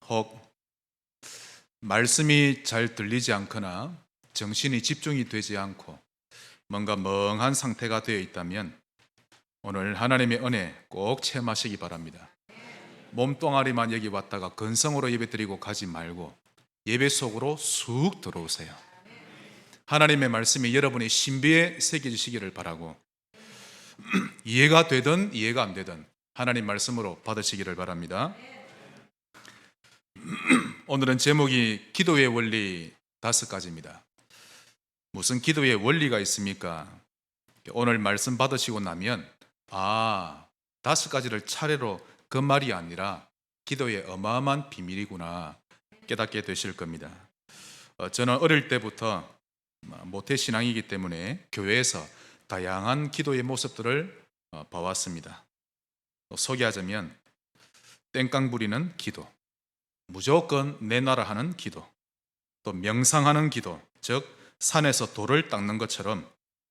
혹 말씀이 잘 들리지 않거나 정신이 집중이 되지 않고 뭔가 멍한 상태가 되어 있다면 오늘 하나님의 은혜 꼭 체험하시기 바랍니다. 몸뚱아리만 여기 왔다가 근성으로 예배드리고 가지 말고 예배 속으로 쑥 들어오세요. 하나님의 말씀이 여러분의 신비에 새겨지시기를 바라고 이해가 되든 이해가 안 되든 하나님 말씀으로 받으시기를 바랍니다. 오늘은 제목이 기도의 원리 5가지입니다. 무슨 기도의 원리가 있습니까? 오늘 말씀 받으시고 나면 5가지를 차례로 그 말이 아니라 기도의 어마어마한 비밀이구나 깨닫게 되실 겁니다. 저는 어릴 때부터 모태신앙이기 때문에 교회에서 다양한 기도의 모습들을 봐왔습니다. 소개하자면 땡깡 부리는 기도, 무조건 내놔라 하는 기도, 또 명상하는 기도, 즉 산에서 돌을 닦는 것처럼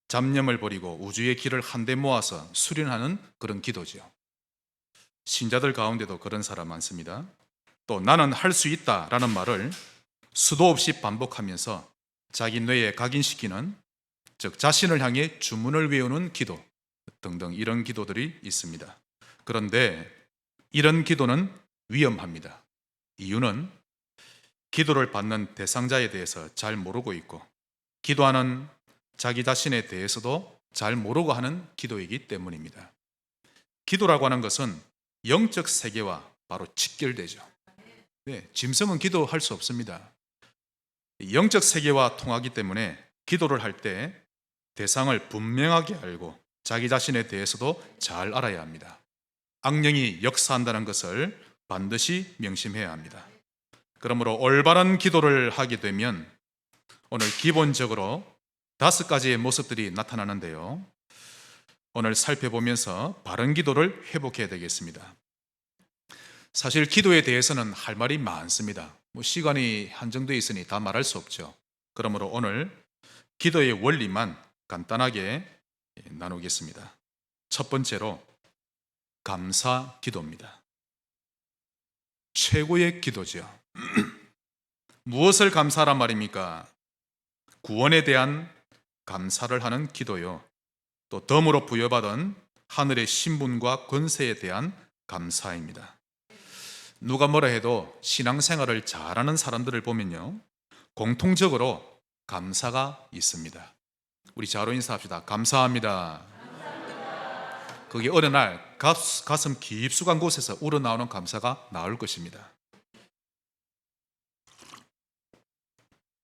잡념을 버리고 우주의 길을 한데 모아서 수련하는 그런 기도죠. 신자들 가운데도 그런 사람 많습니다. 또 나는 할 수 있다라는 말을 수도 없이 반복하면서 자기 뇌에 각인시키는, 즉 자신을 향해 주문을 외우는 기도 등등 이런 기도들이 있습니다. 그런데 이런 기도는 위험합니다. 이유는 기도를 받는 대상자에 대해서 잘 모르고 있고 기도하는 자기 자신에 대해서도 잘 모르고 하는 기도이기 때문입니다. 기도라고 하는 것은 영적 세계와 바로 직결되죠. 짐승은 기도할 수 없습니다. 영적 세계와 통하기 때문에 기도를 할 때 대상을 분명하게 알고 자기 자신에 대해서도 잘 알아야 합니다. 악령이 역사한다는 것을 반드시 명심해야 합니다. 그러므로 올바른 기도를 하게 되면 오늘 기본적으로 5가지의 모습들이 나타나는데요. 오늘 살펴보면서 바른 기도를 회복해야 되겠습니다. 사실 기도에 대해서는 할 말이 많습니다. 시간이 한정되어 있으니 다 말할 수 없죠. 그러므로 오늘 기도의 원리만 간단하게 나누겠습니다. 첫 번째로 감사 기도입니다. 최고의 기도죠. 무엇을 감사하란 말입니까? 구원에 대한 감사를 하는 기도요. 또 덤으로 부여받은 하늘의 신분과 권세에 대한 감사입니다. 누가 뭐라 해도 신앙생활을 잘하는 사람들을 보면요, 공통적으로 감사가 있습니다. 우리 자로 인사합시다. 감사합니다. 그게 어느 날 가슴 깊숙한 곳에서 우러나오는 감사가 나올 것입니다.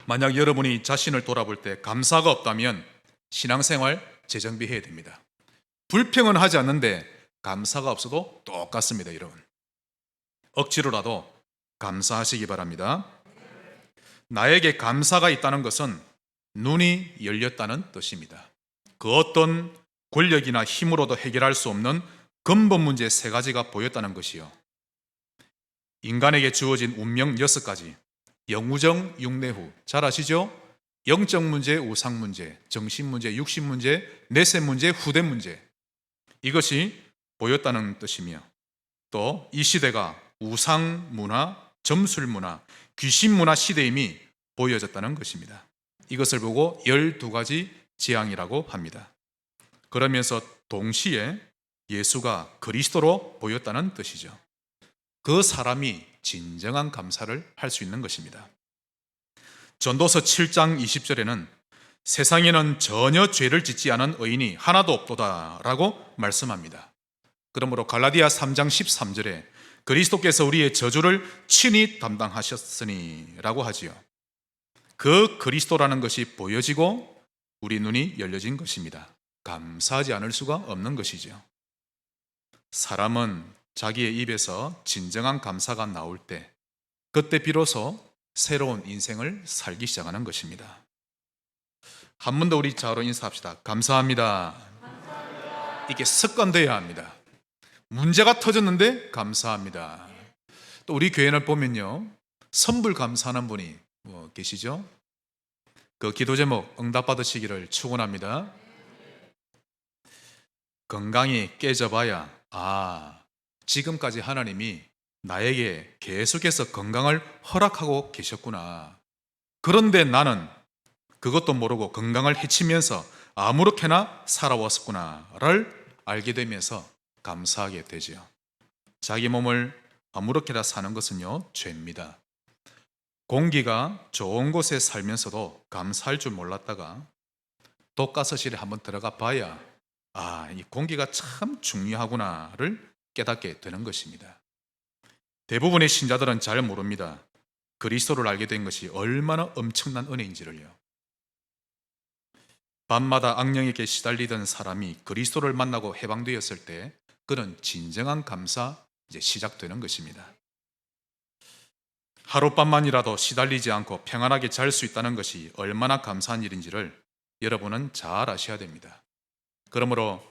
만약 여러분이 자신을 돌아볼 때 감사가 없다면 신앙생활 재정비해야 됩니다. 불평은 하지 않는데 감사가 없어도 똑같습니다, 여러분. 억지로라도 감사하시기 바랍니다. 나에게 감사가 있다는 것은 눈이 열렸다는 뜻입니다. 그 어떤 권력이나 힘으로도 해결할 수 없는 근본 문제 3가지가 보였다는 것이요. 인간에게 주어진 운명 6가지, 영우정, 육내후, 잘 아시죠? 영적 문제, 우상 문제, 정신 문제, 육신 문제, 내세 문제, 후대 문제, 이것이 보였다는 뜻이며, 또 이 시대가 우상 문화, 점술 문화, 귀신 문화 시대임이 보여졌다는 것입니다. 이것을 보고 12가지 재앙이라고 합니다. 그러면서 동시에 예수가 그리스도로 보였다는 뜻이죠. 그 사람이 진정한 감사를 할 수 있는 것입니다. 전도서 7장 20절에는 세상에는 전혀 죄를 짓지 않은 의인이 하나도 없도다 라고 말씀합니다. 그러므로 갈라디아 3장 13절에 그리스도께서 우리의 저주를 친히 담당하셨으니 라고 하지요. 그 그리스도라는 것이 보여지고 우리 눈이 열려진 것입니다. 감사하지 않을 수가 없는 것이죠. 사람은 자기의 입에서 진정한 감사가 나올 때 그때 비로소 새로운 인생을 살기 시작하는 것입니다. 한 번 더 우리 자로 인사합시다. 감사합니다. 감사합니다. 이게 습관되어야 합니다. 문제가 터졌는데 감사합니다. 또 우리 교회를 보면요, 선불 감사하는 분이 계시죠? 그 기도 제목 응답받으시기를 축원합니다. 건강이 깨져봐야 지금까지 하나님이 나에게 계속해서 건강을 허락하고 계셨구나. 그런데 나는 그것도 모르고 건강을 해치면서 아무렇게나 살아왔었구나를 알게 되면서 감사하게 되지요. 자기 몸을 아무렇게나 사는 것은요, 죄입니다. 공기가 좋은 곳에 살면서도 감사할 줄 몰랐다가 독가스실에 한번 들어가 봐야 이 공기가 참 중요하구나를 깨닫게 되는 것입니다. 대부분의 신자들은 잘 모릅니다. 그리스도를 알게 된 것이 얼마나 엄청난 은혜인지를요. 밤마다 악령에게 시달리던 사람이 그리스도를 만나고 해방되었을 때 그는 진정한 감사 이제 시작되는 것입니다. 하룻밤만이라도 시달리지 않고 평안하게 잘 수 있다는 것이 얼마나 감사한 일인지를 여러분은 잘 아셔야 됩니다. 그러므로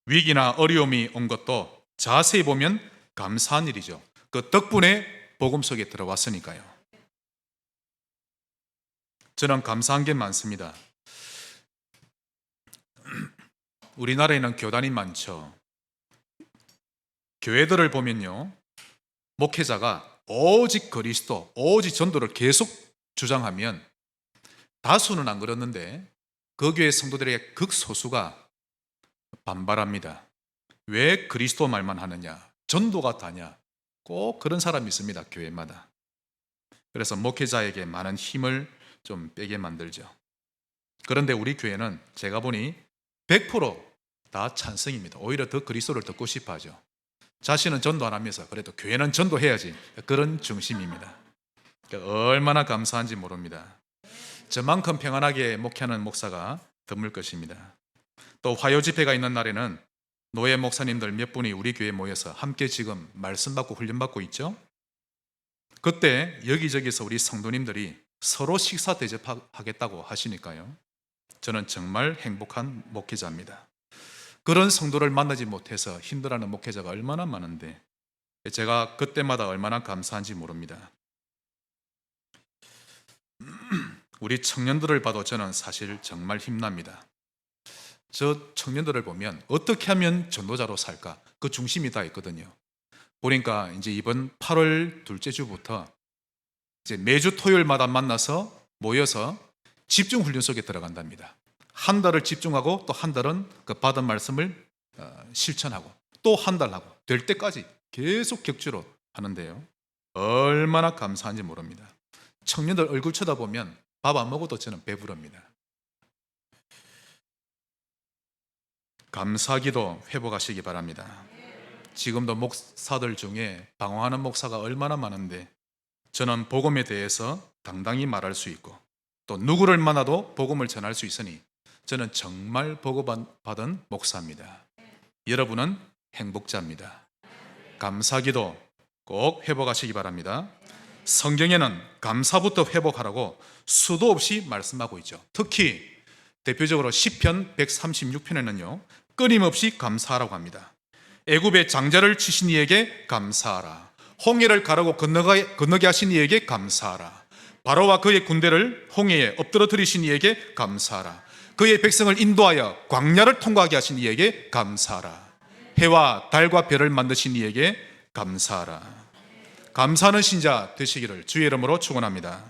위기나 어려움이 온 것도 자세히 보면 감사한 일이죠. 그 덕분에 복음 속에 들어왔으니까요. 저는 감사한 게 많습니다. 우리나라에는 교단이 많죠. 교회들을 보면요, 목회자가 오직 그리스도, 오직 전도를 계속 주장하면 다수는 안 그렇는데 그 교회 성도들의 극소수가 반발합니다. 왜 그리스도 말만 하느냐, 전도가 다냐, 꼭 그런 사람이 있습니다, 교회마다. 그래서 목회자에게 많은 힘을 좀 빼게 만들죠. 그런데 우리 교회는 제가 보니 100%다 찬성입니다. 오히려 더 그리스도를 듣고 싶어 하죠. 자신은 전도 안 하면서 그래도 교회는 전도해야지, 그런 중심입니다. 얼마나 감사한지 모릅니다. 저만큼 평안하게 목회하는 목사가 드물 것입니다. 또 화요 집회가 있는 날에는 노예 목사님들 몇 분이 우리 교회에 모여서 함께 지금 말씀 받고 훈련 받고 있죠. 그때 여기저기서 우리 성도님들이 서로 식사 대접하겠다고 하시니까요, 저는 정말 행복한 목회자입니다. 그런 성도를 만나지 못해서 힘들어하는 목회자가 얼마나 많은데 제가 그때마다 얼마나 감사한지 모릅니다. 우리 청년들을 봐도 저는 사실 정말 힘납니다. 저 청년들을 보면 어떻게 하면 전도자로 살까, 그 중심이 다 있거든요. 보니까 이제 이번 8월 둘째 주부터 이제 매주 토요일마다 만나서 모여서 집중 훈련 속에 들어간답니다. 한 달을 집중하고 또 한 달은 그 받은 말씀을 실천하고 또 한 달 하고 될 때까지 계속 격주로 하는데요, 얼마나 감사한지 모릅니다. 청년들 얼굴 쳐다보면 밥 안 먹어도 저는 배부릅니다. 감사기도 회복하시기 바랍니다. 지금도 목사들 중에 방황하는 목사가 얼마나 많은데 저는 복음에 대해서 당당히 말할 수 있고 또 누구를 만나도 복음을 전할 수 있으니 저는 정말 복음받은 목사입니다. 여러분은 행복자입니다. 감사기도 꼭 회복하시기 바랍니다. 성경에는 감사부터 회복하라고 수도 없이 말씀하고 있죠. 특히 대표적으로 시편 136편에는요 끊임없이 감사하라고 합니다. 애굽의 장자를 치신 이에게 감사하라. 홍해를 가르고 건너게 하신 이에게 감사하라. 바로와 그의 군대를 홍해에 엎드러뜨리신 이에게 감사하라. 그의 백성을 인도하여 광야를 통과하게 하신 이에게 감사하라. 해와 달과 별을 만드신 이에게 감사하라. 감사하는 신자 되시기를 주의 이름으로 축원합니다.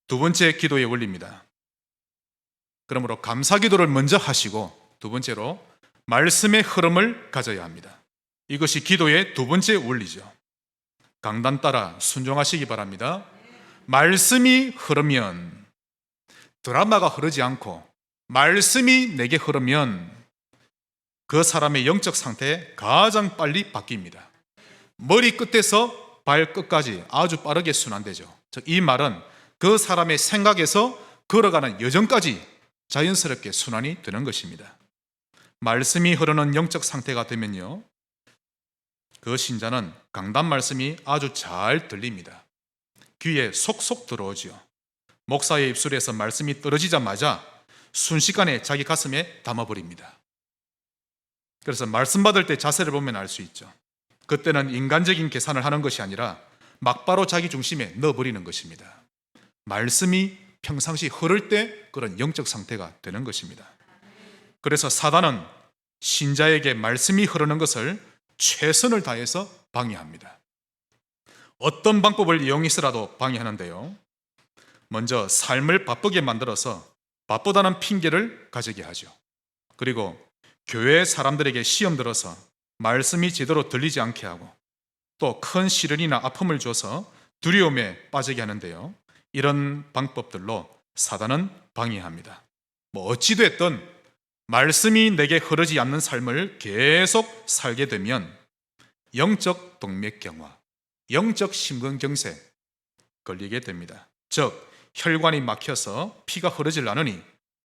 두 번째 기도의 원리입니다. 그러므로 감사 기도를 먼저 하시고 두 번째로 말씀의 흐름을 가져야 합니다. 이것이 기도의 두 번째 원리죠. 강단 따라 순종하시기 바랍니다. 말씀이 흐르면, 드라마가 흐르지 않고 말씀이 내게 흐르면 그 사람의 영적 상태에 가장 빨리 바뀝니다. 머리 끝에서 발끝까지 아주 빠르게 순환되죠. 즉 이 말은 그 사람의 생각에서 걸어가는 여정까지 자연스럽게 순환이 되는 것입니다. 말씀이 흐르는 영적 상태가 되면요, 그 신자는 강단 말씀이 아주 잘 들립니다. 귀에 속속 들어오죠. 목사의 입술에서 말씀이 떨어지자마자 순식간에 자기 가슴에 담아버립니다. 그래서 말씀 받을 때 자세를 보면 알 수 있죠. 그때는 인간적인 계산을 하는 것이 아니라 막바로 자기 중심에 넣어버리는 것입니다. 말씀이 평상시 흐를 때 그런 영적 상태가 되는 것입니다. 그래서 사단은 신자에게 말씀이 흐르는 것을 최선을 다해서 방해합니다. 어떤 방법을 이용해서라도 방해하는데요. 먼저 삶을 바쁘게 만들어서 바쁘다는 핑계를 가지게 하죠. 그리고 교회 사람들에게 시험 들어서 말씀이 제대로 들리지 않게 하고 또 큰 시련이나 아픔을 줘서 두려움에 빠지게 하는데요. 이런 방법들로 사단은 방해합니다. 어찌됐든 말씀이 내게 흐르지 않는 삶을 계속 살게 되면 영적 동맥경화, 영적 심근경색 걸리게 됩니다. 즉 혈관이 막혀서 피가 흐르질 않으니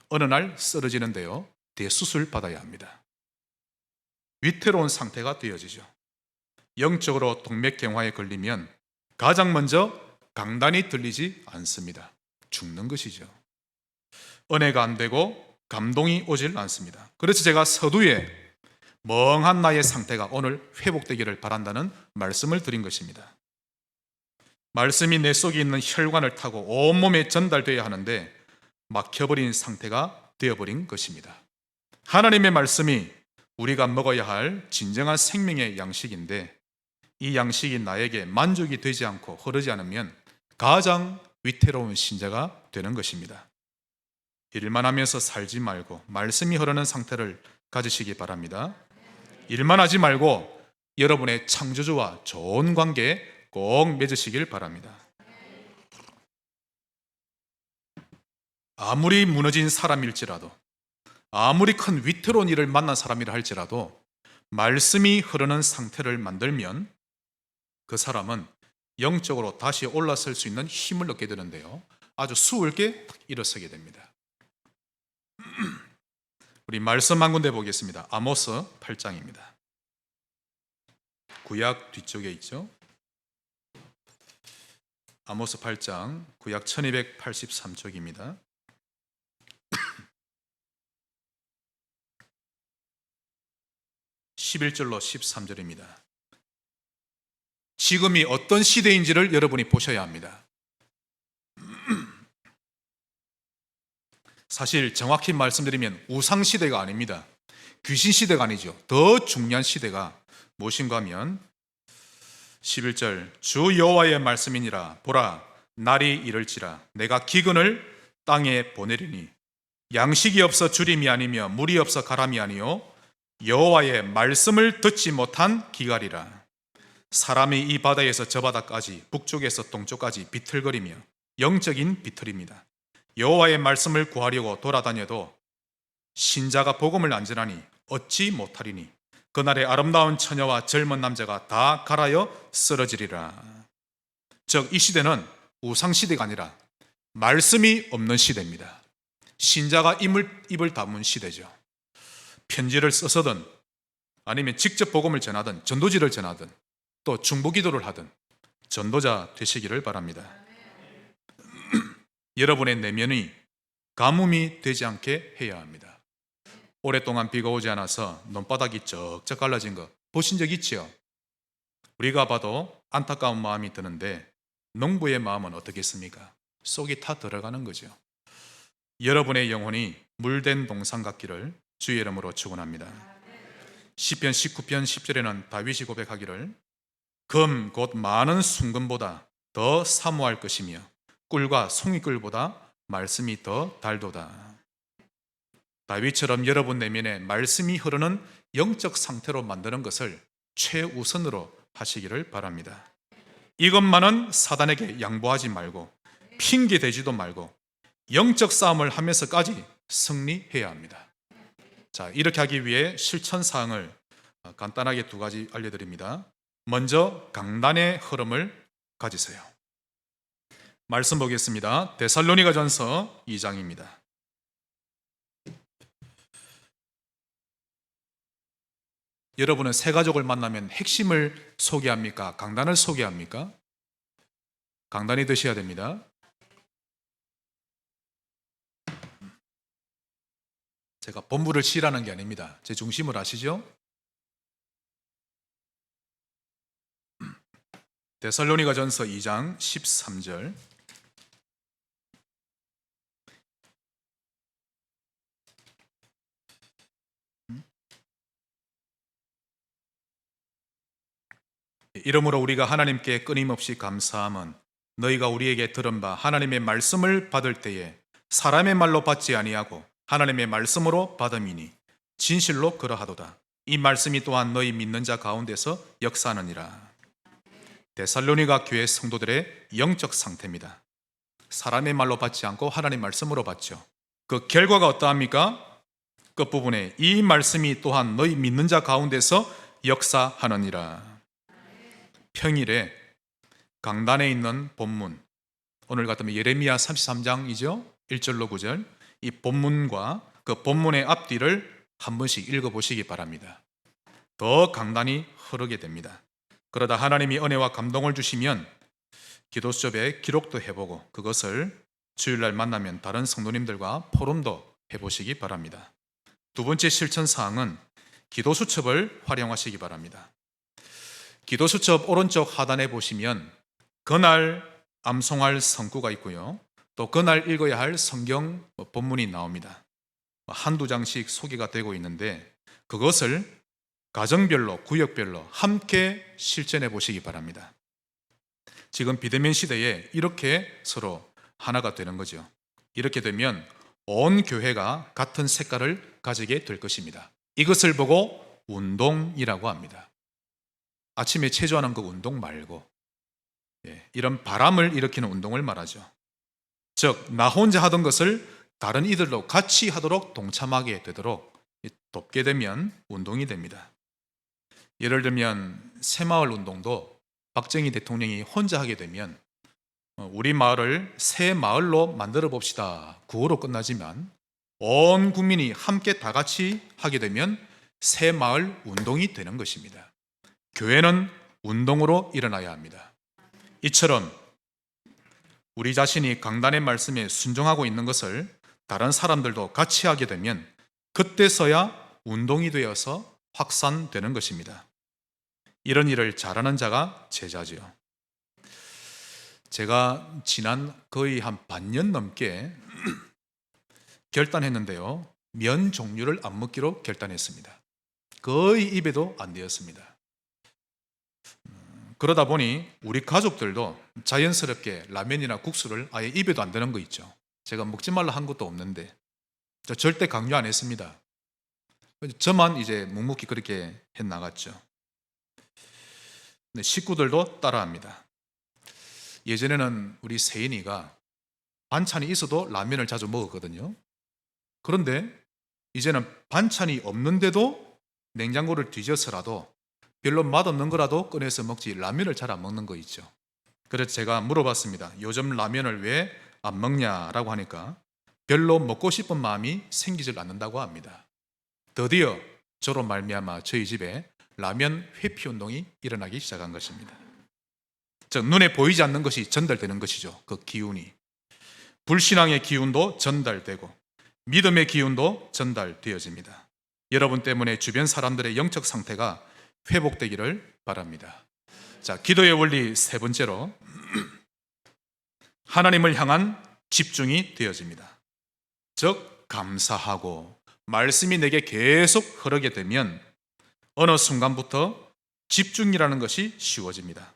어느 날 쓰러지는데요. 대수술 받아야 합니다. 위태로운 상태가 되어지죠. 영적으로 동맥경화에 걸리면 가장 먼저 강단이 들리지 않습니다. 죽는 것이죠. 은혜가 안 되고 감동이 오질 않습니다. 그래서 제가 서두에 멍한 나의 상태가 오늘 회복되기를 바란다는 말씀을 드린 것입니다. 말씀이 내 속에 있는 혈관을 타고 온몸에 전달되어야 하는데 막혀버린 상태가 되어버린 것입니다. 하나님의 말씀이 우리가 먹어야 할 진정한 생명의 양식인데 이 양식이 나에게 만족이 되지 않고 흐르지 않으면 가장 위태로운 신자가 되는 것입니다. 일만 하면서 살지 말고 말씀이 흐르는 상태를 가지시기 바랍니다. 일만 하지 말고 여러분의 창조주와 좋은 관계 꼭 맺으시길 바랍니다. 아무리 무너진 사람일지라도 아무리 큰 위태로운 일을 만난 사람이라 할지라도 말씀이 흐르는 상태를 만들면 그 사람은 영적으로 다시 올라설 수 있는 힘을 얻게 되는데요. 아주 수월하게 일어서게 됩니다. 우리 말씀 한 군데 보겠습니다. 아모스 8장입니다. 구약 뒤쪽에 있죠. 아모스 8장 구약 1283쪽입니다. 11절로 13절입니다. 지금이 어떤 시대인지를 여러분이 보셔야 합니다. 사실 정확히 말씀드리면 우상시대가 아닙니다. 귀신시대가 아니죠. 더 중요한 시대가 무엇인가 하면 11절 주 여호와의 말씀이니라 보라 날이 이를지라 내가 기근을 땅에 보내리니 양식이 없어 주림이 아니며 물이 없어 가람이 아니요 여호와의 말씀을 듣지 못한 기갈이라. 사람이 이 바다에서 저 바다까지 북쪽에서 동쪽까지 비틀거리며 영적인 비틀입니다. 여호와의 말씀을 구하려고 돌아다녀도 신자가 복음을 안전하니 얻지 못하리니 그날에 아름다운 처녀와 젊은 남자가 다 갈아여 쓰러지리라. 즉 이 시대는 우상시대가 아니라 말씀이 없는 시대입니다. 신자가 입을 다문 시대죠. 편지를 써서든 아니면 직접 복음을 전하든 전도지를 전하든 또 중보기도를 하든 전도자 되시기를 바랍니다. 여러분의 내면이 가뭄이 되지 않게 해야 합니다. 오랫동안 비가 오지 않아서 논바닥이 쩍쩍 갈라진 거 보신 적 있지요? 우리가 봐도 안타까운 마음이 드는데 농부의 마음은 어떻겠습니까? 속이 타 들어가는 거죠. 여러분의 영혼이 물된 동산 같기를 주의 이름으로 축원합니다. 시편 19편 10절에는 다윗이 고백하기를 금 곧 많은 순금보다 더 사모할 것이며 꿀과 송이꿀보다 말씀이 더 달도다. 다윗처럼 여러분 내면에 말씀이 흐르는 영적 상태로 만드는 것을 최우선으로 하시기를 바랍니다. 이것만은 사단에게 양보하지 말고 핑계 대지도 말고 영적 싸움을 하면서까지 승리해야 합니다. 자, 이렇게 하기 위해 실천 사항을 간단하게 두 가지 알려드립니다. 먼저 강단의 흐름을 가지세요. 말씀 보겠습니다. 데살로니가전서 2장입니다. 여러분은 새 가족을 만나면 핵심을 소개합니까? 강단을 소개합니까? 강단이 되셔야 됩니다. 제가 본부를 치라는 게 아닙니다. 제 중심을 아시죠? 데살로니가전서 2장 13절 이러므로 우리가 하나님께 끊임없이 감사함은 너희가 우리에게 들은 바 하나님의 말씀을 받을 때에 사람의 말로 받지 아니하고 하나님의 말씀으로 받음이니 진실로 그러하도다. 이 말씀이 또한 너희 믿는 자 가운데서 역사하느니라. 데살로니가 교회 성도들의 영적 상태입니다. 사람의 말로 받지 않고 하나님 말씀으로 받죠. 그 결과가 어떠합니까? 끝부분에 이 말씀이 또한 너희 믿는 자 가운데서 역사하느니라. 평일에 강단에 있는 본문, 오늘 같으면 예레미야 33장이죠. 1절로 9절. 이 본문과 그 본문의 앞뒤를 한 번씩 읽어보시기 바랍니다. 더 강단이 흐르게 됩니다. 그러다 하나님이 은혜와 감동을 주시면 기도 수첩에 기록도 해보고 그것을 주일날 만나면 다른 성도님들과 포럼도 해보시기 바랍니다. 두 번째 실천 사항은 기도 수첩을 활용하시기 바랍니다. 기도 수첩 오른쪽 하단에 보시면 그날 암송할 성구가 있고요. 또 그날 읽어야 할 성경 본문이 나옵니다. 한두 장씩 소개가 되고 있는데 그것을 가정별로, 구역별로 함께 실천해 보시기 바랍니다. 지금 비대면 시대에 이렇게 서로 하나가 되는 거죠. 이렇게 되면 온 교회가 같은 색깔을 가지게 될 것입니다. 이것을 보고 운동이라고 합니다. 아침에 체조하는 그 운동 말고 이런 바람을 일으키는 운동을 말하죠. 즉, 나 혼자 하던 것을 다른 이들도 같이 하도록 동참하게 되도록 돕게 되면 운동이 됩니다. 예를 들면 새마을 운동도 박정희 대통령이 혼자 하게 되면 우리 마을을 새 마을로 만들어 봅시다. 구호로 끝나지만 온 국민이 함께 다 같이 하게 되면 새 마을 운동이 되는 것입니다. 교회는 운동으로 일어나야 합니다. 이처럼 우리 자신이 강단의 말씀에 순종하고 있는 것을 다른 사람들도 같이 하게 되면 그때서야 운동이 되어서 확산되는 것입니다. 이런 일을 잘하는 자가 제자지요. 제가 지난 거의 한 반년 넘게 결단했는데요. 면 종류를 안 먹기로 결단했습니다. 거의 입에도 안 대었습니다. 그러다 보니 우리 가족들도 자연스럽게 라면이나 국수를 아예 입에도 안 대는 거 있죠. 제가 먹지 말라 한 것도 없는데 저 절대 강요 안 했습니다. 저만 이제 묵묵히 그렇게 해나갔죠. 식구들도 따라합니다. 예전에는 우리 세인이가 반찬이 있어도 라면을 자주 먹었거든요. 그런데 이제는 반찬이 없는데도 냉장고를 뒤져서라도 별로 맛없는 거라도 꺼내서 먹지 라면을 잘 안 먹는 거 있죠. 그래서 제가 물어봤습니다. 요즘 라면을 왜 안 먹냐라고 하니까 별로 먹고 싶은 마음이 생기질 않는다고 합니다. 드디어 저로 말미암아 저희 집에 라면 회피 운동이 일어나기 시작한 것입니다. 즉 눈에 보이지 않는 것이 전달되는 것이죠. 그 기운이. 불신앙의 기운도 전달되고 믿음의 기운도 전달되어집니다. 여러분 때문에 주변 사람들의 영적 상태가 회복되기를 바랍니다. 자, 기도의 원리 세 번째로 하나님을 향한 집중이 되어집니다. 즉 감사하고 말씀이 내게 계속 흐르게 되면 어느 순간부터 집중이라는 것이 쉬워집니다.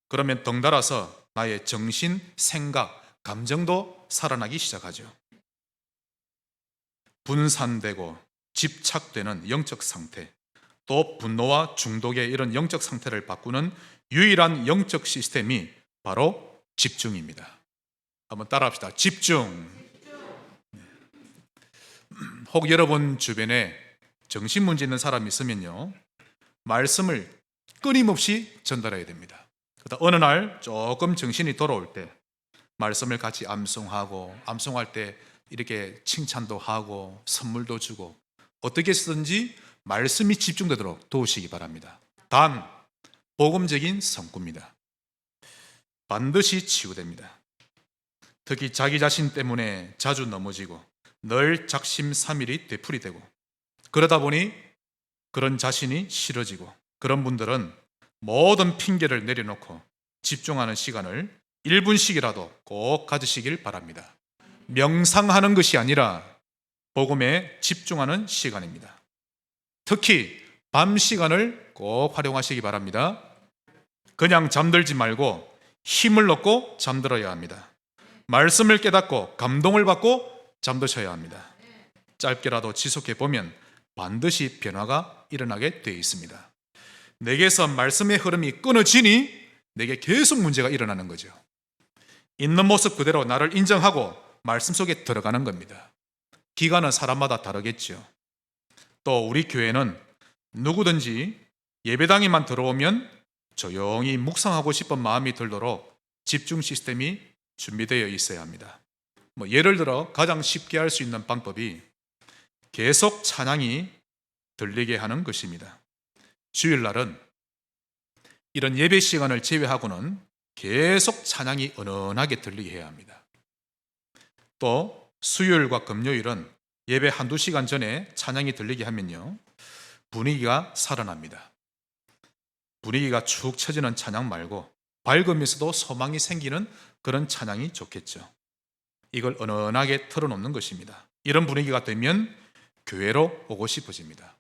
그러면 덩달아서 나의 정신, 생각, 감정도 살아나기 시작하죠. 분산되고 집착되는 영적 상태, 또 분노와 중독의 이런 영적 상태를 바꾸는 유일한 영적 시스템이 바로 집중입니다. 한번 따라합시다. 집중. 혹 여러분 주변에 정신문제 있는 사람이 있으면요, 말씀을 끊임없이 전달해야 됩니다. 그러다 어느 날 조금 정신이 돌아올 때 말씀을 같이 암송하고, 암송할 때 이렇게 칭찬도 하고 선물도 주고 어떻게 쓰든지 말씀이 집중되도록 도우시기 바랍니다. 단, 복음적인 성구입니다. 반드시 치유됩니다. 특히 자기 자신 때문에 자주 넘어지고 늘 작심삼일이 되풀이되고 그러다 보니 그런 자신이 싫어지고 그런 분들은 모든 핑계를 내려놓고 집중하는 시간을 1분씩이라도 꼭 가지시길 바랍니다. 명상하는 것이 아니라 복음에 집중하는 시간입니다. 특히 밤 시간을 꼭 활용하시기 바랍니다. 그냥 잠들지 말고 힘을 얻고 잠들어야 합니다. 말씀을 깨닫고 감동을 받고 잠드셔야 합니다. 짧게라도 지속해 보면 반드시 변화가 일어나게 되어 있습니다. 내게서 말씀의 흐름이 끊어지니 내게 계속 문제가 일어나는 거죠. 있는 모습 그대로 나를 인정하고 말씀 속에 들어가는 겁니다. 기간은 사람마다 다르겠죠. 또 우리 교회는 누구든지 예배당에만 들어오면 조용히 묵상하고 싶은 마음이 들도록 집중 시스템이 준비되어 있어야 합니다. 예를 들어 가장 쉽게 할 수 있는 방법이 계속 찬양이 들리게 하는 것입니다. 주일날은 이런 예배 시간을 제외하고는 계속 찬양이 은은하게 들리게 해야 합니다. 또 수요일과 금요일은 예배 한두 시간 전에 찬양이 들리게 하면요, 분위기가 살아납니다. 분위기가 축 처지는 찬양 말고 밝으면서도 소망이 생기는 그런 찬양이 좋겠죠. 이걸 은은하게 틀어놓는 것입니다. 이런 분위기가 되면 교회로 오고 싶어집니다.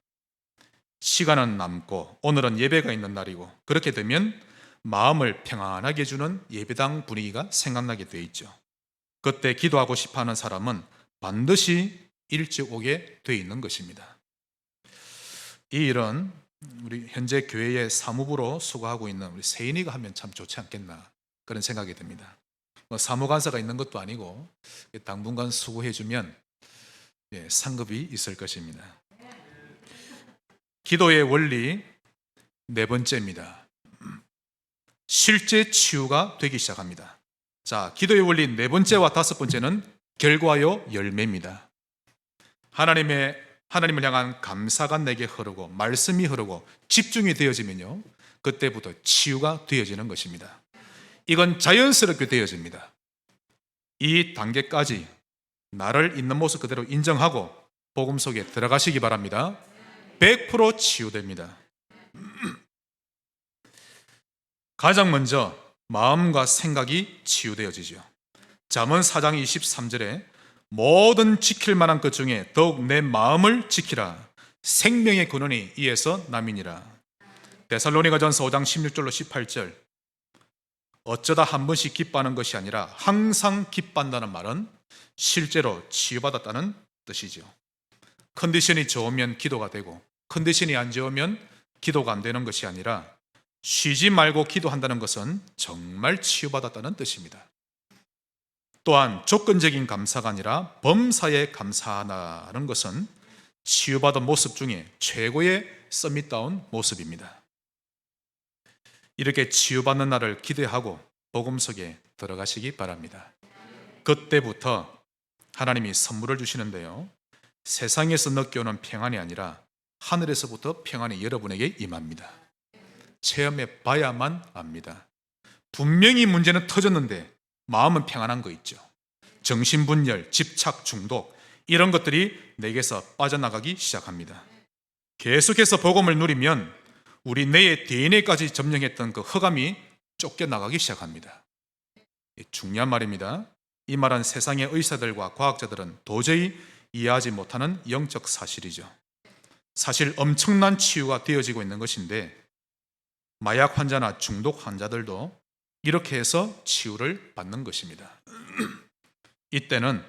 시간은 남고 오늘은 예배가 있는 날이고, 그렇게 되면 마음을 평안하게 해주는 예배당 분위기가 생각나게 되어 있죠. 그때 기도하고 싶어하는 사람은 반드시 일찍 오게 되어 있는 것입니다. 이 일은 우리 현재 교회의 사무부로 수고하고 있는 우리 세인이가 하면 참 좋지 않겠나, 그런 생각이 듭니다. 사무간사가 있는 것도 아니고 당분간 수고해주면 상급이 있을 것입니다. 기도의 원리 네 번째입니다. 실제 치유가 되기 시작합니다. 자, 기도의 원리 네 번째와 다섯 번째는 결과요 열매입니다. 하나님을 향한 감사가 내게 흐르고 말씀이 흐르고 집중이 되어지면요, 그때부터 치유가 되어지는 것입니다. 이건 자연스럽게 되어집니다. 이 단계까지 나를 있는 모습 그대로 인정하고 복음 속에 들어가시기 바랍니다. 100% 치유됩니다. 가장 먼저 마음과 생각이 치유되어지죠. 잠언 4장 23절에 모든 지킬 만한 것 중에 더욱 내 마음을 지키라. 생명의 근원이 이에서 남이니라. 데살로니가전서 5장 16절로 18절. 어쩌다 한 번씩 기뻐하는 것이 아니라 항상 기뻐한다는 말은 실제로 치유받았다는 뜻이죠. 컨디션이 좋으면 기도가 되고 컨디션이 안 좋으면 기도가 안 되는 것이 아니라 쉬지 말고 기도한다는 것은 정말 치유받았다는 뜻입니다. 또한 조건적인 감사가 아니라 범사에 감사하는 것은 치유받은 모습 중에 최고의 서밋다운 모습입니다. 이렇게 치유받는 날을 기대하고 복음 속에 들어가시기 바랍니다. 그때부터 하나님이 선물을 주시는데요, 세상에서 느껴오는 평안이 아니라 하늘에서부터 평안이 여러분에게 임합니다. 체험해 봐야만 압니다. 분명히 문제는 터졌는데 마음은 평안한 거 있죠. 정신분열, 집착, 중독, 이런 것들이 내게서 빠져나가기 시작합니다. 계속해서 복음을 누리면 우리 뇌의 DNA까지 점령했던 그 흑암이 쫓겨나가기 시작합니다. 중요한 말입니다. 이 말은 세상의 의사들과 과학자들은 도저히 이해하지 못하는 영적 사실이죠. 사실 엄청난 치유가 되어지고 있는 것인데, 마약 환자나 중독 환자들도 이렇게 해서 치유를 받는 것입니다. 이때는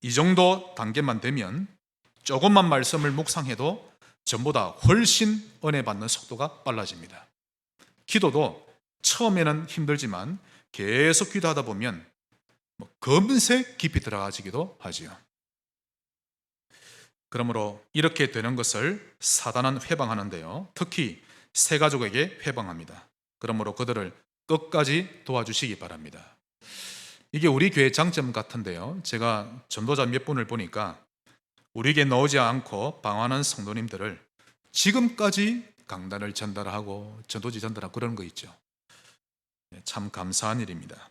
이 정도 단계만 되면 조금만 말씀을 묵상해도 전보다 훨씬 은혜 받는 속도가 빨라집니다. 기도도 처음에는 힘들지만 계속 기도하다 보면 금세 깊이 들어가지기도 하지요. 그러므로 이렇게 되는 것을 사단은 회방하는데요, 특히 새 가족에게 회방합니다. 그러므로 그들을 끝까지 도와주시기 바랍니다. 이게 우리 교회 장점 같은데요, 제가 전도자 몇 분을 보니까 우리 교회 나오지 않고 방황하는 성도님들을 지금까지 강단을 전달하고 전도지 전달하고 그런 거 있죠. 참 감사한 일입니다.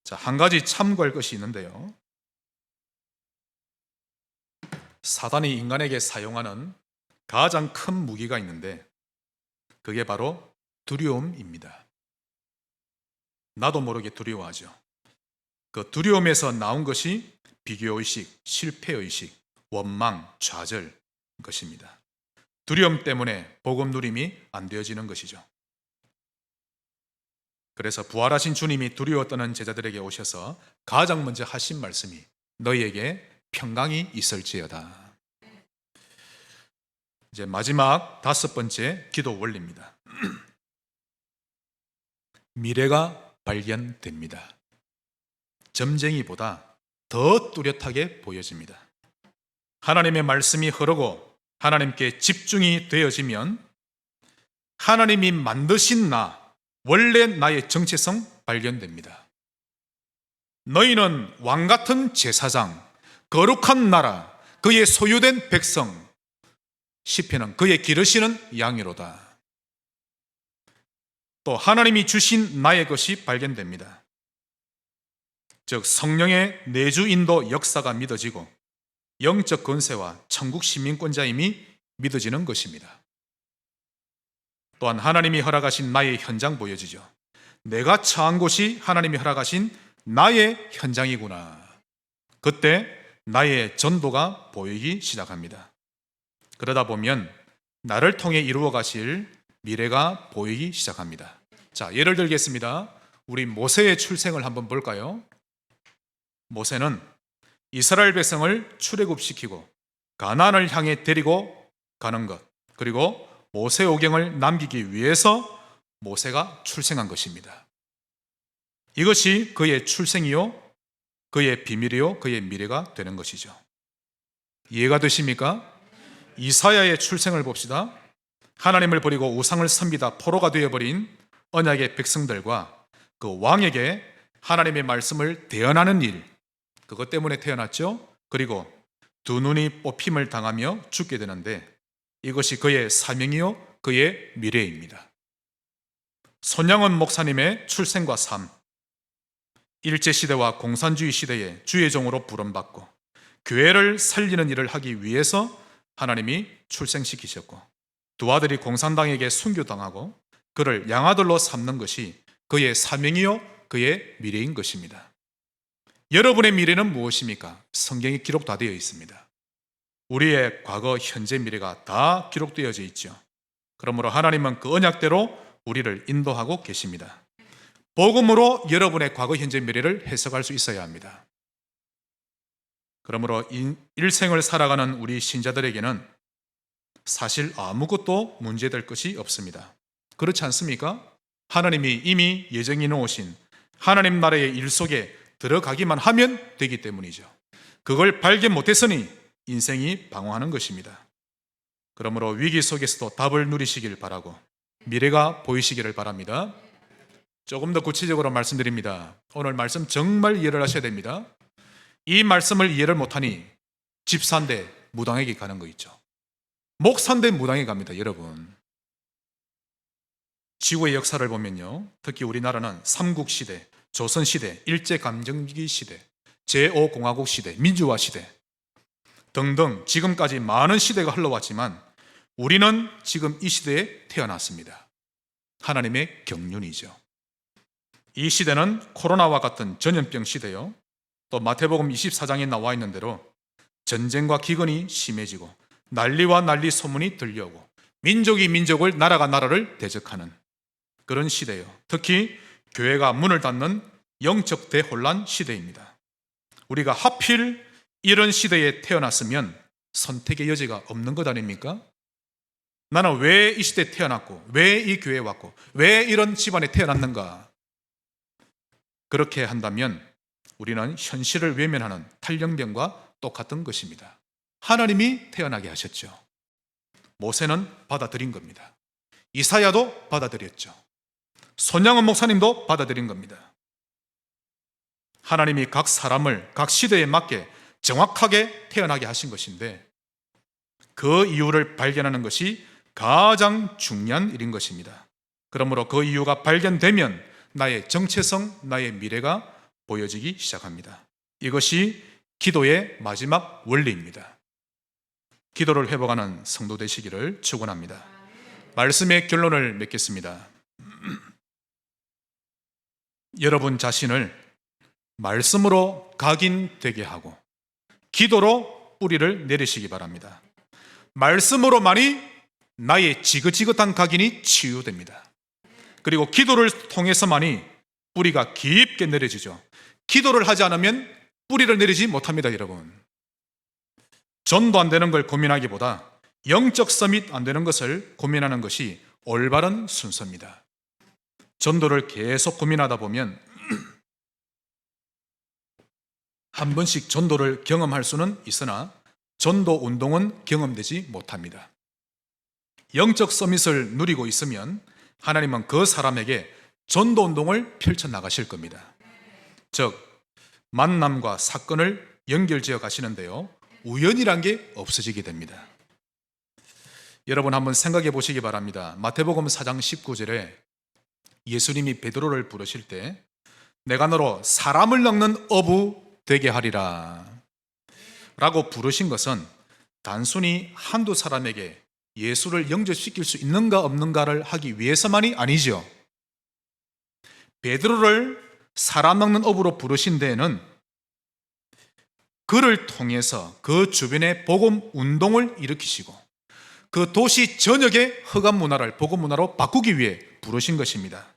자, 한 가지 참고할 것이 있는데요, 사단이 인간에게 사용하는 가장 큰 무기가 있는데 그게 바로 두려움입니다. 나도 모르게 두려워하죠. 그 두려움에서 나온 것이 비교의식, 실패의식, 원망, 좌절 것입니다. 두려움 때문에 복음 누림이 안 되어지는 것이죠. 그래서 부활하신 주님이 두려워 떠는 제자들에게 오셔서 가장 먼저 하신 말씀이 너희에게 평강이 있을지어다. 이제 마지막 5번째 기도 원리입니다. 미래가 발견됩니다. 점쟁이보다 더 뚜렷하게 보여집니다. 하나님의 말씀이 흐르고 하나님께 집중이 되어지면 하나님이 만드신 나, 원래 나의 정체성 발견됩니다. 너희는 왕같은 제사장, 거룩한 나라, 그의 소유된 백성, 시편은 그의 기르시는 양이로다. 또 하나님이 주신 나의 것이 발견됩니다. 즉 성령의 내주 인도 역사가 믿어지고 영적 권세와 천국 시민권자임이 믿어지는 것입니다. 또한 하나님이 허락하신 나의 현장 보여지죠. 내가 처한 곳이 하나님이 허락하신 나의 현장이구나. 그때 나의 전도가 보이기 시작합니다. 그러다 보면 나를 통해 이루어 가실 미래가 보이기 시작합니다. 자, 예를 들겠습니다. 우리 모세의 출생을 한번 볼까요? 모세는 이스라엘 백성을 출애굽시키고 가나안을 향해 데리고 가는 것, 그리고 모세오경을 남기기 위해서 모세가 출생한 것입니다. 이것이 그의 출생이요, 그의 비밀이요, 그의 미래가 되는 것이죠. 이해가 되십니까? 이사야의 출생을 봅시다. 하나님을 버리고 우상을 섬기다 포로가 되어버린 언약의 백성들과 그 왕에게 하나님의 말씀을 대언하는 일, 그것 때문에 태어났죠. 그리고 두 눈이 뽑힘을 당하며 죽게 되는데 이것이 그의 사명이요, 그의 미래입니다. 손양원 목사님의 출생과 삶, 일제시대와 공산주의 시대에 주의 종으로 부름받고 교회를 살리는 일을 하기 위해서 하나님이 출생시키셨고 두 아들이 공산당에게 순교당하고 그를 양아들로 삼는 것이 그의 사명이요, 그의 미래인 것입니다. 여러분의 미래는 무엇입니까? 성경에 기록 다 되어 있습니다. 우리의 과거, 현재, 미래가 다 기록되어져 있죠. 그러므로 하나님은 그 언약대로 우리를 인도하고 계십니다. 복음으로 여러분의 과거, 현재, 미래를 해석할 수 있어야 합니다. 그러므로 일생을 살아가는 우리 신자들에게는 사실 아무것도 문제될 것이 없습니다. 그렇지 않습니까? 하나님이 이미 예정해 놓으신 하나님 나라의 일 속에 들어가기만 하면 되기 때문이죠. 그걸 발견 못했으니 인생이 방황하는 것입니다. 그러므로 위기 속에서도 답을 누리시길 바라고 미래가 보이시기를 바랍니다. 조금 더 구체적으로 말씀드립니다. 오늘 말씀 정말 이해를 하셔야 됩니다. 이 말씀을 이해를 못하니 집사인데 무당에게 가는 거 있죠. 목사인데 무당에 갑니다. 여러분, 지구의 역사를 보면요, 특히 우리나라는 삼국시대, 조선시대, 일제감정기 시대, 제5공화국 시대, 민주화 시대 등등 지금까지 많은 시대가 흘러왔지만 우리는 지금 이 시대에 태어났습니다. 하나님의 경륜이죠. 이 시대는 코로나와 같은 전염병 시대요, 또 마태복음 24장에 나와 있는 대로 전쟁과 기근이 심해지고 난리와 난리 소문이 들려오고 민족이 민족을, 나라가 나라를 대적하는 그런 시대요. 특히 교회가 문을 닫는 영적 대혼란 시대입니다. 우리가 하필 이런 시대에 태어났으면 선택의 여지가 없는 것 아닙니까? 나는 왜 이 시대에 태어났고 왜 이 교회에 왔고 왜 이런 집안에 태어났는가? 그렇게 한다면 우리는 현실을 외면하는 탈영병과 똑같은 것입니다. 하나님이 태어나게 하셨죠. 모세는 받아들인 겁니다. 이사야도 받아들였죠. 손양원 목사님도 받아들인 겁니다. 하나님이 각 사람을 각 시대에 맞게 정확하게 태어나게 하신 것인데 그 이유를 발견하는 것이 가장 중요한 일인 것입니다. 그러므로 그 이유가 발견되면 나의 정체성, 나의 미래가 보여지기 시작합니다. 이것이 기도의 마지막 원리입니다. 기도를 회복하는 성도 되시기를 축원합니다. 말씀의 결론을 맺겠습니다. 여러분 자신을 말씀으로 각인되게 하고 기도로 뿌리를 내리시기 바랍니다. 말씀으로만이 나의 지긋지긋한 각인이 치유됩니다. 그리고 기도를 통해서만이 뿌리가 깊게 내려지죠. 기도를 하지 않으면 뿌리를 내리지 못합니다, 여러분. 전도 안 되는 걸 고민하기보다 영적 서밋 안 되는 것을 고민하는 것이 올바른 순서입니다. 전도를 계속 고민하다 보면 한 번씩 전도를 경험할 수는 있으나 전도 운동은 경험되지 못합니다. 영적 서밋을 누리고 있으면 하나님은 그 사람에게 전도 운동을 펼쳐나가실 겁니다. 즉 만남과 사건을 연결지어 가시는데요, 우연이란 게 없어지게 됩니다. 여러분 한번 생각해 보시기 바랍니다. 마태복음 4장 19절에 예수님이 베드로를 부르실 때 내가 너로 사람을 낚는 어부 되게 하리라 라고 부르신 것은 단순히 한두 사람에게 예수를 영접시킬 수 있는가 없는가를 하기 위해서만이 아니죠. 베드로를 사람 낚는 어부로 부르신 데에는 그를 통해서 그 주변에 복음 운동을 일으키시고 그 도시 전역의 흑암 문화를 복음 문화로 바꾸기 위해 부르신 것입니다.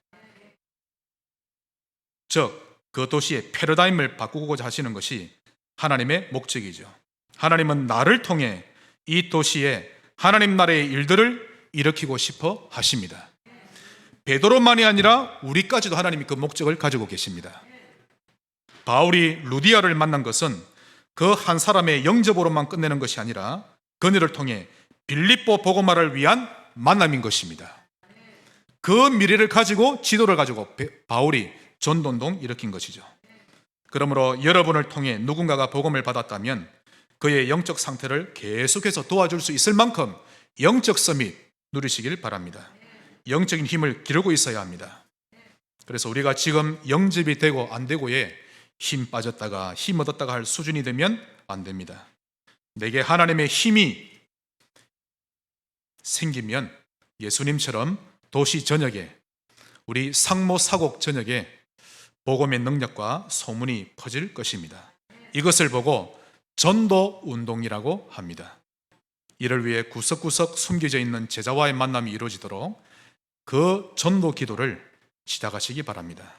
즉 그 도시의 패러다임을 바꾸고자 하시는 것이 하나님의 목적이죠. 하나님은 나를 통해 이 도시에 하나님 나라의 일들을 일으키고 싶어 하십니다. 베드로만이 아니라 우리까지도 하나님이 그 목적을 가지고 계십니다. 바울이 루디아를 만난 것은 그 한 사람의 영접으로만 끝내는 것이 아니라 그녀를 통해 빌립보 복음화를 위한 만남인 것입니다. 그 미래를 가지고 지도를 가지고 바울이 전도운동 일으킨 것이죠. 그러므로 여러분을 통해 누군가가 복음을 받았다면 그의 영적 상태를 계속해서 도와줄 수 있을 만큼 영적 서밋 누리시길 바랍니다. 영적인 힘을 기르고 있어야 합니다. 그래서 우리가 지금 영접이 되고 안 되고에 힘 빠졌다가 힘 얻었다가 할 수준이 되면 안 됩니다. 내게 하나님의 힘이 생기면 예수님처럼 도시 전역에, 우리 상모 사곡 전역에 복음의 능력과 소문이 퍼질 것입니다. 이것을 보고 전도 운동이라고 합니다. 이를 위해 구석구석 숨겨져 있는 제자와의 만남이 이루어지도록 그 전도 기도를 시작하시기 바랍니다.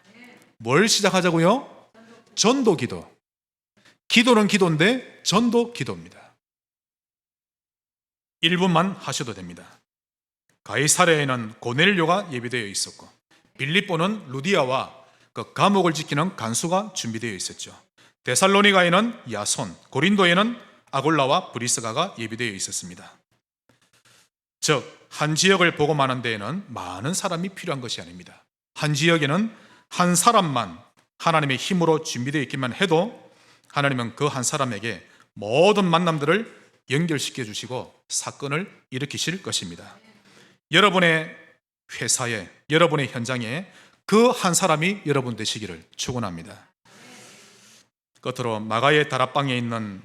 뭘 시작하자고요? 전도 기도. 기도는 기도인데 전도 기도입니다. 1분만 하셔도 됩니다. 가이사랴에는 고넬료가 예비되어 있었고 빌립보는 루디아와 그 감옥을 지키는 간수가 준비되어 있었죠. 데살로니가에는 야손, 고린도에는 아골라와 브리스가가 예비되어 있었습니다. 즉 한 지역을 복음하는 데에는 많은 사람이 필요한 것이 아닙니다. 한 지역에는 한 사람만 하나님의 힘으로 준비되어 있기만 해도 하나님은 그 한 사람에게 모든 만남들을 연결시켜 주시고 사건을 일으키실 것입니다. 여러분의 회사에, 여러분의 현장에 그 한 사람이 여러분 되시기를 축원합니다. 끝으로 마가의 다락방에 있는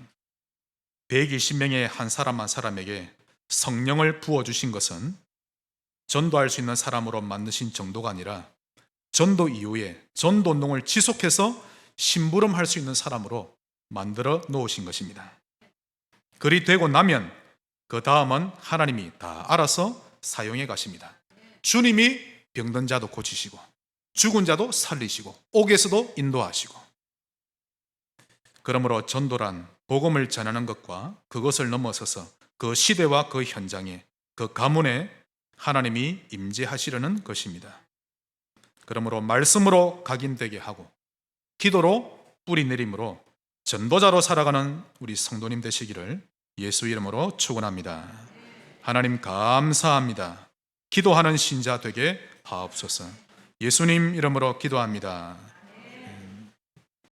120명의 한 사람 한 사람에게 성령을 부어주신 것은 전도할 수 있는 사람으로 만드신 정도가 아니라 전도 이후에 전도 운동을 지속해서 심부름할 수 있는 사람으로 만들어 놓으신 것입니다. 그리 되고 나면 그 다음은 하나님이 다 알아서 사용해 가십니다. 주님이 병든 자도 고치시고 죽은 자도 살리시고 옥에서도 인도하시고, 그러므로 전도란 복음을 전하는 것과 그것을 넘어서서 그 시대와 그 현장에, 그 가문에 하나님이 임재하시려는 것입니다. 그러므로 말씀으로 각인되게 하고 기도로 뿌리 내림으로 전도자로 살아가는 우리 성도님 되시기를 예수 이름으로 축원합니다. 하나님 감사합니다. 기도하는 신자 되게 하옵소서. 예수님 이름으로 기도합니다.